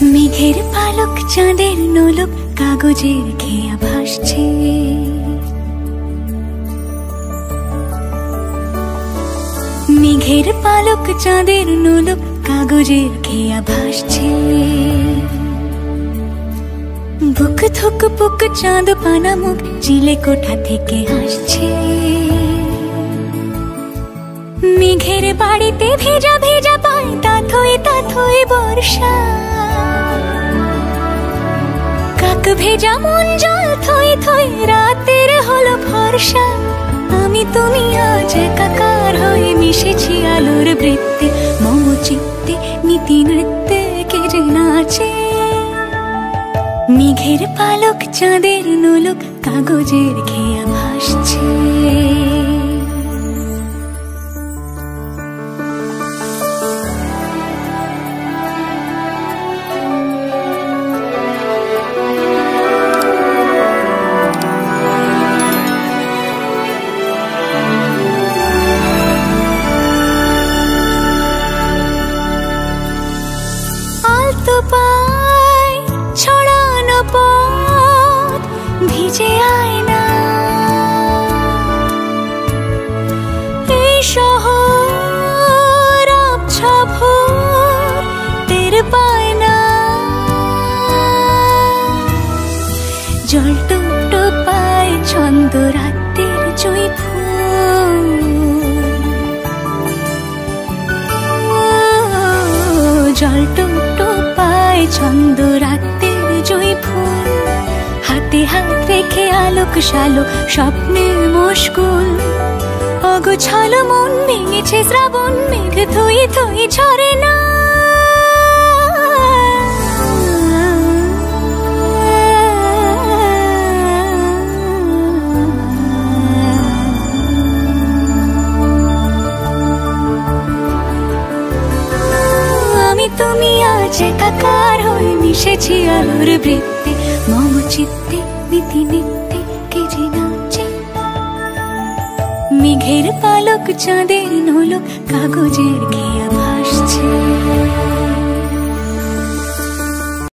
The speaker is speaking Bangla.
মেঘের পালক চাঁদের নোলক কাগজের খেয়া ভাসছে। মেঘের পালক চাঁদের নোলক কাগজের খেয়া ভাসছে। বুক থুক বুক চাঁদ পানা মুখ চিলে কোঠা থেকে হাসছে। মেঘের বাড়িতে ভেজা ভেজা পায় তাথই বর্ষা। কাক ভেজা মন জল থই থই রাতের হলো ভরসা। আমি তুমি আজ একাকার হয়ে মিশেছি আলোর বৃত্তে। মম চিত্তে নীতি নৃত্যে কে যে নাচে। মেঘের পালক চাঁদের নোলক কাগজের খেয়া ভাসছে। আলতো পায় ছড়ানো পথ ভিজে আয়না। এই শহর আবছা ভোর টের পায় না। জল টুকটো পায় ছন্দ রাতের জুঁই ফুল। জল টুকটো পায় ছন্দ রাতের জুঁই ফুল। হাতে হাত রেখে আলোক শালোক স্বপ্নের মশগুল। অগোছালো মন ভেঙেছে শ্রাবণ মেঘ থই থই ঝরে না। আমি তুমি আজ একাকার হয়ে মিশেছি আলোর বৃত্তে। মম চিত্তে নীতি নিত্যে কে যে নাচে। মেঘের পালক চাঁদের নোলক কাগজের খেয়া ভাসছে।